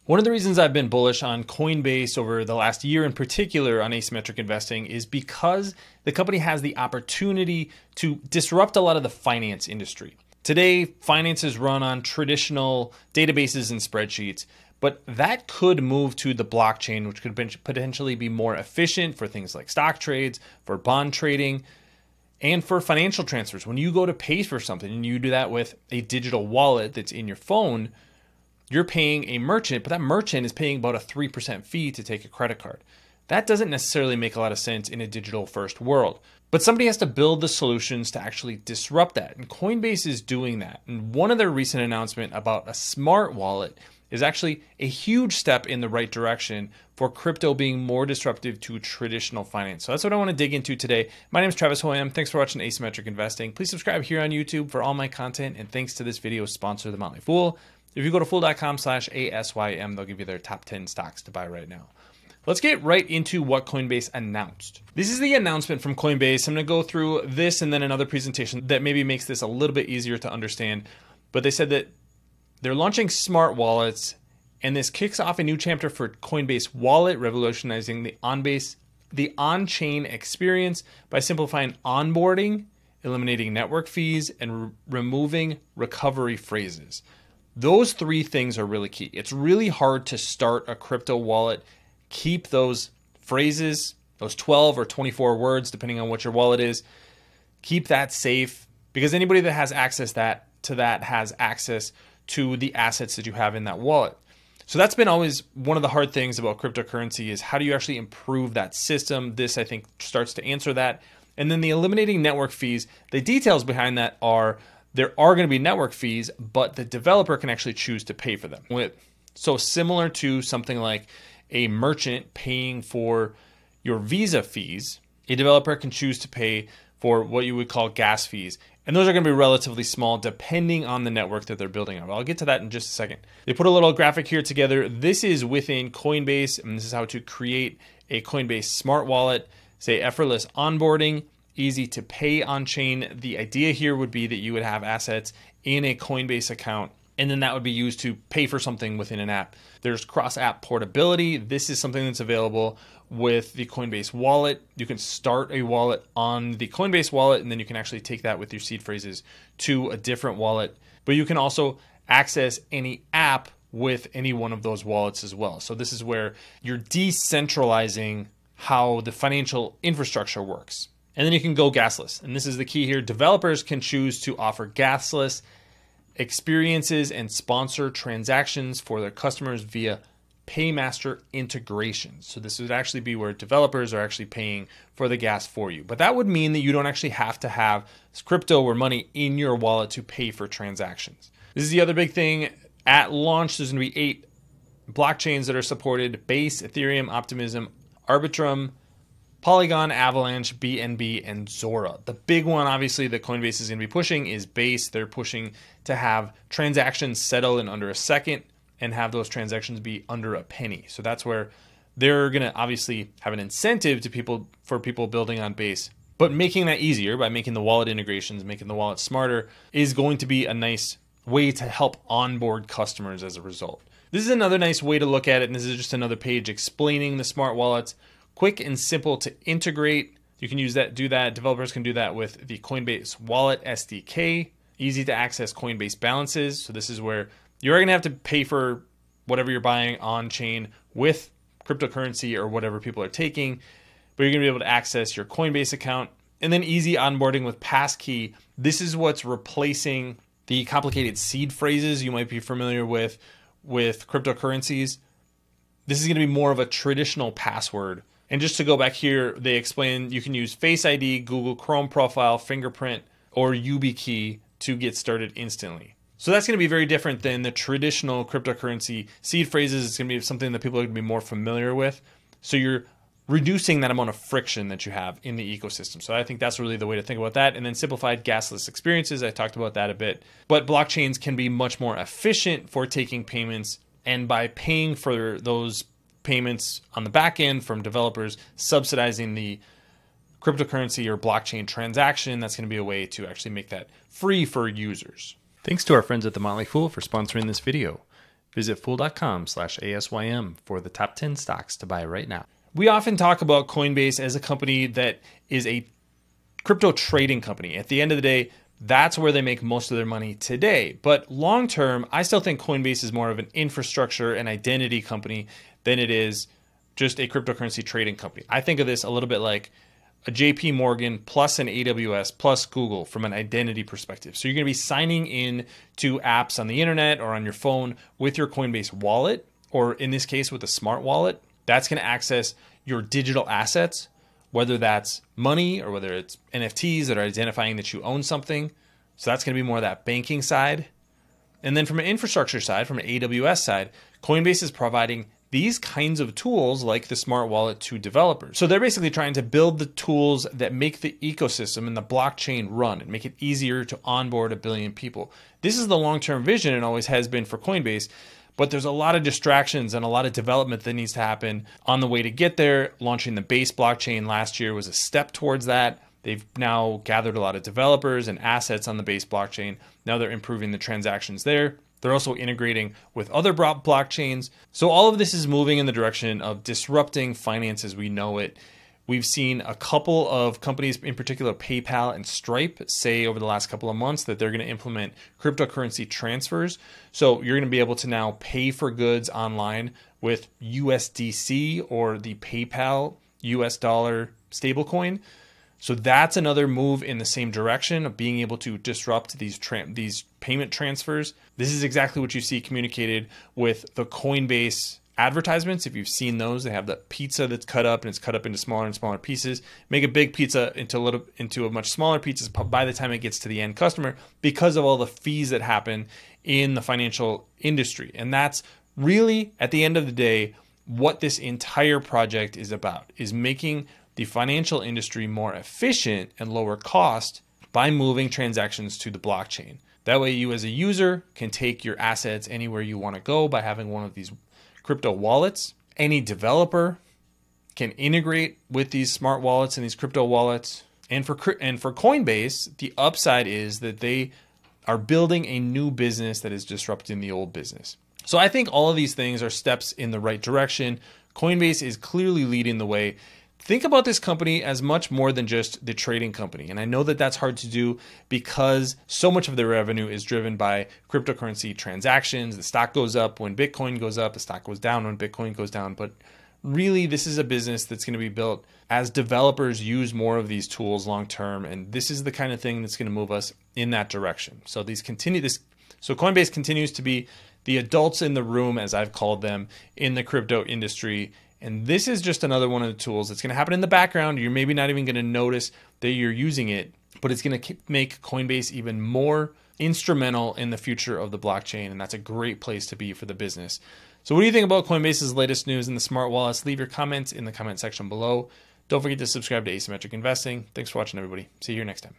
One of the reasons I've been bullish on Coinbase over the last year in particular on asymmetric investing is because the company has the opportunity to disrupt a lot of the finance industry. Today, finance is run on traditional databases and spreadsheets, but that could move to the blockchain, which could potentially be more efficient for things like stock trades, for bond trading, and for financial transfers. When you go to pay for something and you do that with a digital wallet that's in your phone, you're paying a merchant, but that merchant is paying about a 3% fee to take a credit card. That doesn't necessarily make a lot of sense in a digital first world. But somebody has to build the solutions to actually disrupt that. And Coinbase is doing that. And one of their recent announcements about a smart wallet is actually a huge step in the right direction for crypto being more disruptive to traditional finance. So that's what I want to dig into today. My name is Travis Hoium. Thanks for watching Asymmetric Investing. Please subscribe here on YouTube for all my content. And thanks to this video's sponsor, The Motley Fool. If you go to fool.com/ASYM, they'll give you their top 10 stocks to buy right now. Let's get right into what Coinbase announced. This is the announcement from Coinbase. I'm going to go through this and then another presentation that maybe makes this a little bit easier to understand. But they said that they're launching smart wallets, and this kicks off a new chapter for Coinbase Wallet, revolutionizing the on-chain experience by simplifying onboarding, eliminating network fees, and removing recovery phrases. Those three things are really key. It's really hard to start a crypto wallet, keep those phrases, those 12 or 24 words, depending on what your wallet is, keep that safe, because anybody that has access to that has access to the assets that you have in that wallet. So that's been always one of the hard things about cryptocurrency is how do you actually improve that system? This, I think, starts to answer that. And then the eliminating network fees, the details behind that are there are going to be network fees, but the developer can actually choose to pay for them. So similar to something like a merchant paying for your Visa fees, a developer can choose to pay for what you would call gas fees. And those are going to be relatively small depending on the network that they're building on. I'll get to that in just a second. They put a little graphic here together. This is within Coinbase, and this is how to create a Coinbase smart wallet. Say effortless onboarding, easy to pay on chain. The idea here would be that you would have assets in a Coinbase account, and then that would be used to pay for something within an app. There's cross-app portability. This is something that's available with the Coinbase wallet. You can start a wallet on the Coinbase wallet, and then you can actually take that with your seed phrases to a different wallet. But you can also access any app with any one of those wallets as well. So this is where you're decentralizing how the financial infrastructure works. And then you can go gasless. And this is the key here. Developers can choose to offer gasless experiences and sponsor transactions for their customers via paymaster integrations. So this would actually be where developers are actually paying for the gas for you. But that would mean that you don't actually have to have crypto or money in your wallet to pay for transactions. This is the other big thing. At launch, there's going to be 8 blockchains that are supported: Base, Ethereum, Optimism, Arbitrum, Polygon, Avalanche, BNB, and Zora. The big one, obviously, that Coinbase is going to be pushing is Base. They're pushing to have transactions settle in under a second and have those transactions be under a penny. So that's where they're going to obviously have an incentive for people building on Base. But making that easier by making the wallet integrations, making the wallet smarter, is going to be a nice way to help onboard customers as a result. This is another nice way to look at it, and this is just another page explaining the smart wallets. Quick and simple to integrate. You can do that. Developers can do that with the Coinbase Wallet SDK. Easy to access Coinbase balances. So this is where you're going to have to pay for whatever you're buying on chain with cryptocurrency or whatever people are taking, but you're going to be able to access your Coinbase account. And then easy onboarding with passkey. This is what's replacing the complicated seed phrases you might be familiar with cryptocurrencies. This is going to be more of a traditional password. And just to go back here, they explain you can use Face ID, Google Chrome profile, fingerprint, or YubiKey to get started instantly. So that's going to be very different than the traditional cryptocurrency seed phrases. It's going to be something that people are going to be more familiar with. So you're reducing that amount of friction that you have in the ecosystem. So I think that's really the way to think about that. And then simplified gasless experiences. I talked about that a bit. But blockchains can be much more efficient for taking payments. And by paying for those payments on the back end from developers, subsidizing the cryptocurrency or blockchain transaction, that's going to be a way to actually make that free for users. Thanks to our friends at The Motley Fool for sponsoring this video. Visit fool.com/ASYM for the top 10 stocks to buy right now. We often talk about Coinbase as a company that is a crypto trading company. At the end of the day, that's where they make most of their money today. But long term, I still think Coinbase is more of an infrastructure and identity company than it is just a cryptocurrency trading company. I think of this a little bit like a JP Morgan plus an AWS plus Google from an identity perspective. So you're going to be signing in to apps on the internet or on your phone with your Coinbase wallet, or in this case with a smart wallet. That's going to access your digital assets, whether that's money or whether it's NFTs that are identifying that you own something. So that's going to be more of that banking side. And then from an infrastructure side, from an AWS side, Coinbase is providing these kinds of tools like the smart wallet to developers. So they're basically trying to build the tools that make the ecosystem and the blockchain run and make it easier to onboard 1 billion people. This is the long-term vision and always has been for Coinbase. But there's a lot of distractions and a lot of development that needs to happen on the way to get there. Launching the Base blockchain last year was a step towards that. They've now gathered a lot of developers and assets on the Base blockchain. Now they're improving the transactions there. They're also integrating with other blockchains. So all of this is moving in the direction of disrupting finance as we know it. We've seen a couple of companies, in particular PayPal and Stripe, say over the last couple of months that they're going to implement cryptocurrency transfers. So you're going to be able to now pay for goods online with USDC or the PayPal US dollar stablecoin. So that's another move in the same direction of being able to disrupt these payment transfers. This is exactly what you see communicated with the Coinbase advertisements. If you've seen those, they have the pizza that's cut up and it's cut up into smaller and smaller pieces. Make a big pizza into a much smaller pieces by the time it gets to the end customer because of all the fees that happen in the financial industry. And that's really, at the end of the day, what this entire project is about, is making the financial industry more efficient and lower cost by moving transactions to the blockchain. That way you as a user can take your assets anywhere you want to go by having one of these crypto wallets. Any developer can integrate with these smart wallets and these crypto wallets. And for Coinbase, the upside is that they are building a new business that is disrupting the old business. So I think all of these things are steps in the right direction. Coinbase is clearly leading the way. Think about this company as much more than just the trading company. And I know that that's hard to do because so much of their revenue is driven by cryptocurrency transactions. The stock goes up when Bitcoin goes up, the stock goes down when Bitcoin goes down. But really, this is a business that's going to be built as developers use more of these tools long term. And this is the kind of thing that's going to move us in that direction. So Coinbase continues to be the adults in the room, as I've called them, in the crypto industry. And this is just another one of the tools that's going to happen in the background. You're maybe not even going to notice that you're using it, but it's going to make Coinbase even more instrumental in the future of the blockchain. And that's a great place to be for the business. So what do you think about Coinbase's latest news in the smart wallets? Leave your comments in the comment section below. Don't forget to subscribe to Asymmetric Investing. Thanks for watching, everybody. See you here next time.